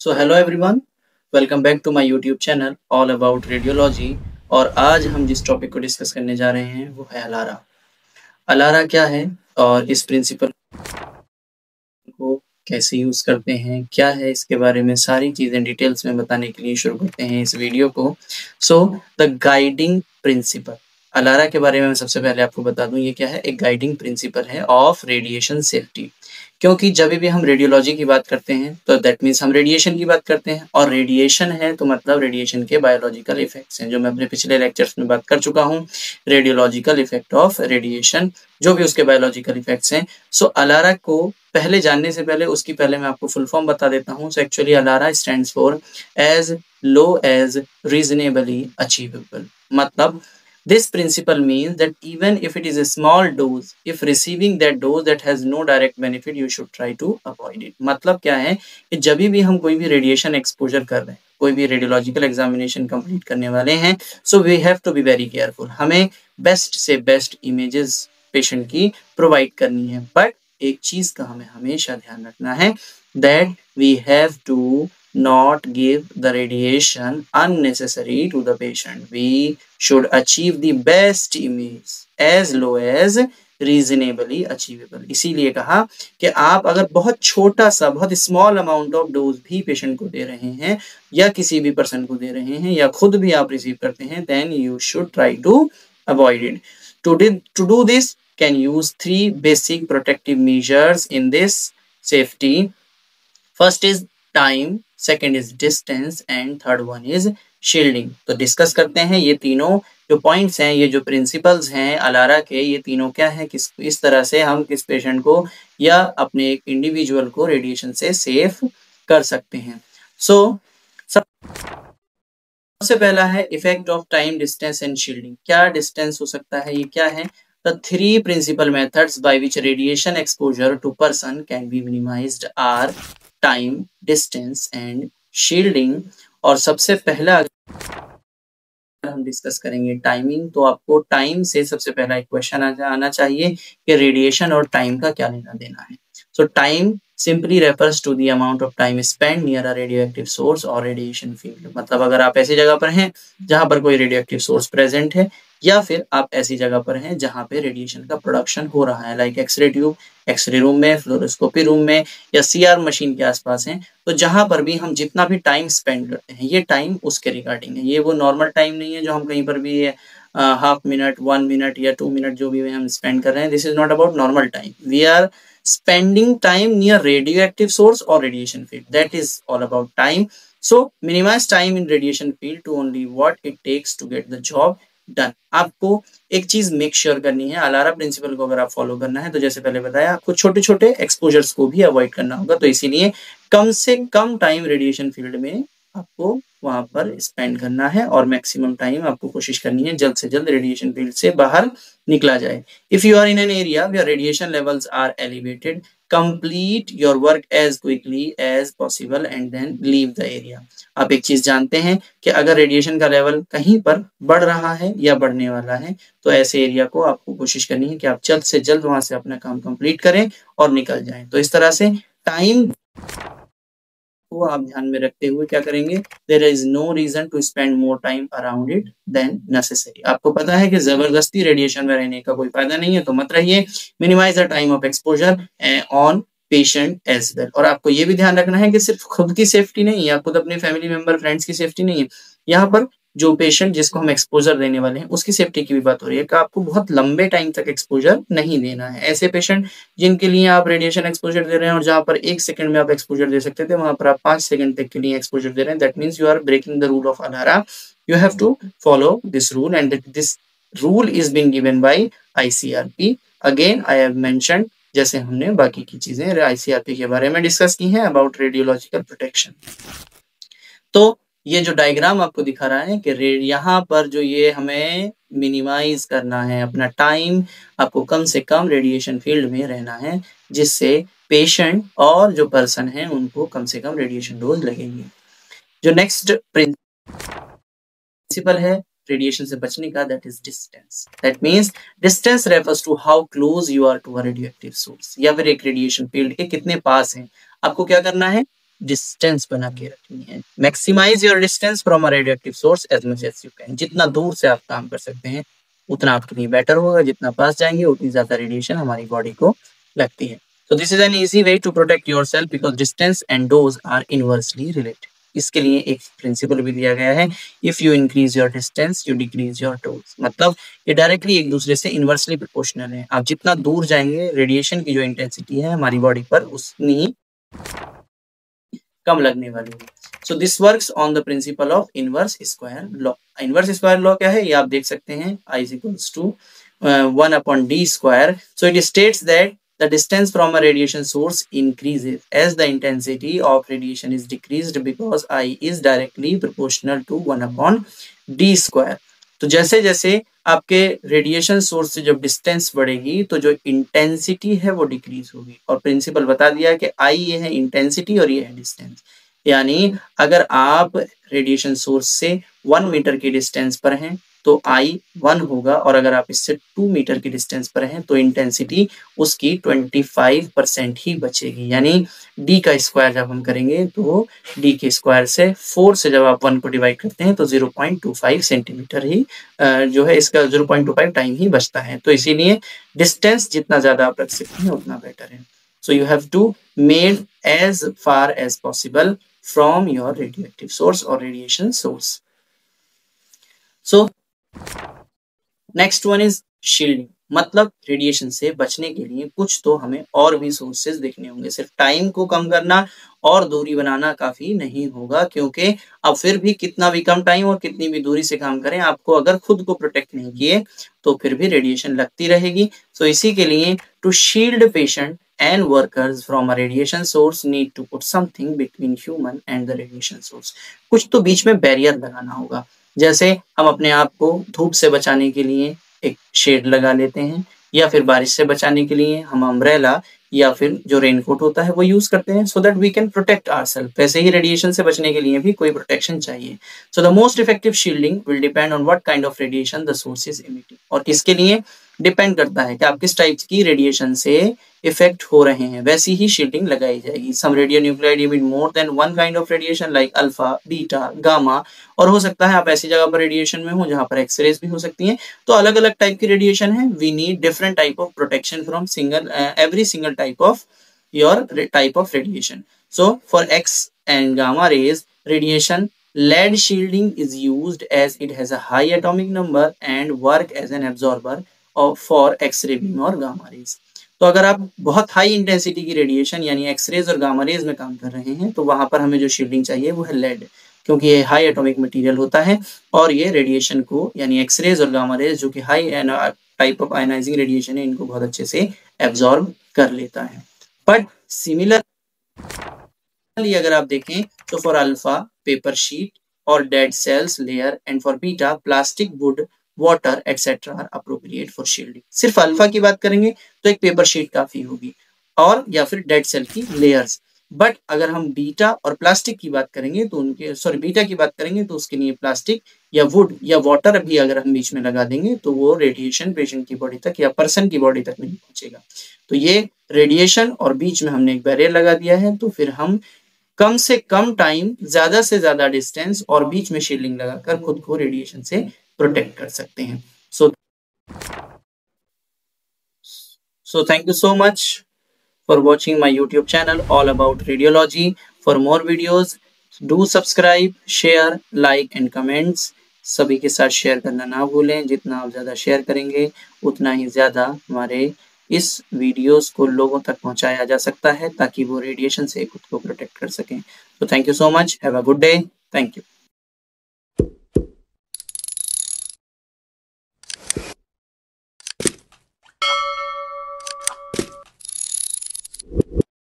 So hello everyone, welcome back to my YouTube channel all about radiology. और आज हम जिस टॉपिक को डिस्कस करने जा रहे हैं वो है अलारा। अलारा क्या है और इस प्रिंसिपल को कैसे यूज़ करते हैं, क्या है इसके बारे में सारी चीज़ें डिटेल्स में बताने के लिए शुरू करते हैं इस वीडियो को। So the guiding principal, ALARA के बारे में मैं सबसे पहले आपको बता दूं ये क्या है। एक गाइडिंग प्रिंसिपल है ऑफ रेडिएशन सेफ्टी। क्योंकि जब भी हम रेडियोलॉजी की बात करते हैं तो दैट मीन्स हम रेडिएशन की बात करते हैं, और रेडिएशन है तो मतलब रेडिएशन के बायोलॉजिकल इफेक्ट्स हैं, जो मैं अपने पिछले लेक्चर्स में बात कर चुका हूँ। रेडियोलॉजिकल इफेक्ट ऑफ रेडिएशन, जो भी उसके बायोलॉजिकल इफेक्ट्स हैं। सो अलारा को पहले जानने से पहले उसकी पहले मैं आपको फुल फॉर्म बता देता हूँ। So actually ALARA stands for as low as reasonably achievable. मतलब this principle means that even if it is a small dose, if receiving that dose that has no direct benefit, you should try to avoid it। मतलब क्या है कि जब भी हम कोई भी रेडिएशन एक्सपोजर कर रहे हैं, कोई भी रेडियोलॉजिकल एग्जामिनेशन कंप्लीट करने वाले हैं, so we have to be very careful. हमें बेस्ट से बेस्ट इमेजेस पेशेंट की प्रोवाइड करनी है, बट एक चीज का हमें हमेशा ध्यान रखना है, that we have to not give the radiation unnecessary to the patient. We should achieve the best image as low as reasonably achievable। इसीलिए कहा कि आप अगर बहुत छोटा सा, बहुत स्मॉल अमाउंट ऑफ डोज भी पेशेंट को दे रहे हैं, या किसी भी पर्सन को दे रहे हैं, या खुद भी आप रिसीव करते हैं, then you should try to avoid it। To do this, can use three basic protective measures in this safety। First is time, second is distance and third one is shielding. तो discuss करते हैं ये तीनों जो points हैं, ये जो principles हैं अलारा के, ये तीनों क्या है, किस इस तरह से हम किस पेशेंट को या अपने एक इंडिविजुअल को रेडिएशन से सेफ कर सकते हैं। सो सबसे पहला है effect of time, distance and shielding. क्या डिस्टेंस हो सकता है, ये क्या है। The three principal methods by which radiation exposure to person can be minimized are time, distance and shielding। और सबसे पहला हम डिस्कस करेंगे टाइमिंग, तो आपको टाइम से सबसे पहला एक क्वेश्चन आना चाहिए कि रेडिएशन और टाइम का क्या लेना देना है। सो time simply refers to the amount of time spent near a radioactive source or radiation field। मतलब अगर आप ऐसी जगह पर हैं जहां पर कोई रेडियोएक्टिव सोर्स प्रेजेंट है, या फिर आप ऐसी जगह पर हैं जहां पे रेडिएशन का प्रोडक्शन हो रहा है, like x-ray tube, x-ray room में, फ्लोरोस्कोपी रूम में, या सीआर मशीन के आसपास हैं, तो जहां पर भी हम जितना भी टाइम स्पेंड करते हैं, ये टाइम उसके रिगार्डिंग है। ये वो नॉर्मल टाइम नहीं है जो हम कहीं पर भी हाफ मिनट, 1 मिनट या 2 मिनट जो भी हम स्पेंड कर रहे हैं। This is not about normal time. We are spending time near radioactive source or radiation field, that is all about time। So minimize time in radiation field to only what it takes to get the job done। आपको एक चीज make sure करनी है, ALARA principal को अगर आप follow करना है तो जैसे पहले बताया, आपको छोटे छोटे एक्सपोजर्स को भी अवॉइड करना होगा। तो इसीलिए कम से कम टाइम रेडिएशन फील्ड में आपको वहां पर स्पेंड करना है, और मैक्सिमम टाइम आपको कोशिश करनी है जल्द से जल्द रेडिएशन फील्ड से बाहर निकला जाए। If you are in an area where radiation levels are elevated, complete your work as quickly as possible and then leave the area. आप एक चीज जानते हैं कि अगर रेडिएशन का लेवल कहीं पर बढ़ रहा है या बढ़ने वाला है, तो ऐसे एरिया को आपको कोशिश करनी है कि आप जल्द से जल्द वहां से अपना काम कंप्लीट करें और निकल जाएं। तो इस तरह से टाइम को आप ध्यान में रखते हुए क्या करेंगे, there is no reason to spend more time around it than necessary. आपको पता है कि जबरदस्ती रेडिएशन में रहने का कोई फायदा नहीं है, तो मत रहिए। Minimise the time of exposure on patient as well. और आपको ये भी ध्यान रखना है कि सिर्फ खुद की सेफ्टी नहीं है, खुद अपने फैमिली मेंबर, फ्रेंड्स की सेफ्टी नहीं है, यहाँ पर जो पेशेंट जिसको हम एक्सपोजर देने वाले हैं उसकी सेफ्टी की भी बात हो रही है कि आपको बहुत लंबे टाइम तक एक्सपोजर नहीं देना है। ऐसे पेशेंट जिनके लिए आप रेडिएशन एक्सपोजर दे रहे हैं और जहां पर 1 सेकंड में आप एक्सपोजर दे सकते थे, वहां पर आप 5 सेकंड तक के लिए एक्सपोजर दे रहे हैं, that means you are breaking the rule of ALARA. You have to follow this rule and this rule is being given by ICRP. Again I have mentioned, जैसे हमने बाकी की चीजें आईसीआरपी के बारे में डिस्कस की हैं अबाउट रेडियोलॉजिकल प्रोटेक्शन। तो ये जो डायग्राम आपको दिखा रहा है कि यहाँ पर जो ये हमें मिनिमाइज करना है अपना टाइम, आपको कम से कम रेडिएशन फील्ड में रहना है, जिससे पेशेंट और जो पर्सन है उनको कम से कम रेडिएशन डोज लगेंगे। जो नेक्स्ट प्रिंसिपल है रेडिएशन से बचने का, that is distance. That means distance refers to how close you are to a radioactive source, या फिर एक रेडिएशन फील्ड के कितने पास हैं। आपको क्या करना है, डिस्टेंस बना के रखनी है। Maximise your distance from a radioactive source as much as you can. जितना दूर से आप काम कर सकते हैं उतना आपके लिए बेटर होगा। जितना पास जाएंगे उतनी ज्यादा रेडिएशन हमारी बॉडी को लगती है। So this is an easy way to protect yourself because distance and dose are inversely related. इसके लिए एक प्रिंसिपल भी दिया गया है, if you increase your distance you decrease your dose. मतलब ये डायरेक्टली एक दूसरे से इनवर्सली प्रोपोर्शनल है। आप जितना दूर जाएंगे रेडिएशन की जो इंटेंसिटी है हमारी बॉडी पर उतनी कम लगने वाली है। So this works on the principle of inverse square law. Inverse square law क्या है ये आप देख सकते हैं, I is equals to 1/d square. So it states that the distance from a radiation source increases as the intensity of radiation is decreased because I is directly proportional to 1/d square. तो जैसे जैसे आपके radiation source से जब distance बढ़ेगी तो जो intensity है वो डिक्रीज होगी। और प्रिंसिपल बता दिया कि I ये है इंटेंसिटी और ये है डिस्टेंस। यानी अगर आप रेडिएशन सोर्स से 1 मीटर की डिस्टेंस पर हैं तो I 1 होगा, और अगर आप इससे 2 मीटर की डिस्टेंस पर हैं तो इंटेंसिटी उसकी 25% ही बचेगी। यानी D का स्क्वायर जब हम करेंगे तो D के स्क्वायर से 4 से जब आप 1 को डिवाइड करते हैं तो 0.25 सेंटीमीटर ही जो है इसका 0.25 टाइम ही बचता है। तो इसीलिए डिस्टेंस जितना ज्यादा आप रख सकते हैं उतना बेटर है। So you have to made as far as possible from your radioactive source or radiation source. So next one is shielding. मतलब रेडिएशन से बचने के लिए कुछ तो हमें और भी सोर्सेज देखने होंगे। सिर्फ टाइम को कम करना और दूरी बनाना काफी नहीं होगा, क्योंकि अब फिर भी कितना भी कम टाइम और कितनी भी दूरी से काम करें, आपको अगर खुद को प्रोटेक्ट नहीं किए तो फिर भी रेडिएशन लगती रहेगी। सो इसी के लिए to shield patient and workers from a radiation source need to put something between human and the radiation source. कुछ तो बीच में बैरियर लगाना होगा। जैसे हम अपने आप को धूप से बचाने के लिए एक शेड लगा लेते हैं, या फिर बारिश से बचाने के लिए हम अम्ब्रेला या फिर जो रेनकोट होता है वो यूज करते हैं so that we can protect ourselves. वैसे ही रेडिएशन से बचने के लिए भी कोई प्रोटेक्शन चाहिए। So the most effective shielding will depend on what kind of radiation the source is emitting. और किसके लिए डिपेंड करता है कि आप किस टाइप की रेडिएशन से इफेक्ट हो रहे हैं, वैसी ही शील्डिंग लगाई जाएगी। Some radionuclide emit more than one kind of radiation like alpha, beta, gamma, और हो सकता है आप ऐसी जगह पर रेडिएशन में हो जहां पर एक्सरेज भी हो सकती हैं। तो अलग अलग टाइप की रेडिएशन है। We need different type of protection from every single type of your type of radiation. So for X and gamma rays radiation, lead shielding is used as it has a high atomic number and work as an absorber for X-ray beam और gamma rays. तो अगर आप बहुत high intensity की radiation यानी X-rays और gamma rays में काम कर रहे हैं तो वहां पर हमें जो शील्डिंग चाहिए वो है लेड, क्योंकि ये हाई एटॉमिक मटेरियल होता है और ये रेडिएशन को यानी एक्सरेज और गामा रेज जो कि high type of ionising radiation है इनको बहुत अच्छे से एब्जॉर्ब कर लेता है। बट सिमिलरली अगर आप देखें तो फॉर अल्फा पेपर शीट और dead cells layer and for beta plastic, wood, water etcetera are appropriate for shielding. सिर्फ अल्फा की बात करेंगे तो एक पेपर शीट काफी होगी और या फिर डेड सेल की लेयर्स। बट अगर हम बीटा और प्लास्टिक की बात करेंगे तो बीटा की बात करेंगे तो उसके लिए प्लास्टिक या वुड या वाटर भी अगर हम बीच में लगा देंगे तो वो रेडिएशन पेशेंट की बॉडी तक या पर्सन की बॉडी तक नहीं पहुंचेगा। तो ये रेडिएशन और बीच में हमने एक बैरियर लगा दिया है, तो फिर हम कम से कम टाइम, ज्यादा से ज्यादा डिस्टेंस और बीच में शील्डिंग लगाकर खुद को रेडिएशन से प्रोटेक्ट कर सकते हैं। So thank you so much for watching my YouTube channel all about radiology. For more videos, do subscribe, share, like and comments. सभी के साथ शेयर करना ना भूलें। जितना आप ज़्यादा शेयर करेंगे उतना ही ज़्यादा हमारे इस वीडियोस को लोगों तक पहुंचाया जा सकता है ताकि वो रेडिएशन से खुद को प्रोटेक्ट कर सकें। तो thank you so much, have a good day, thank you.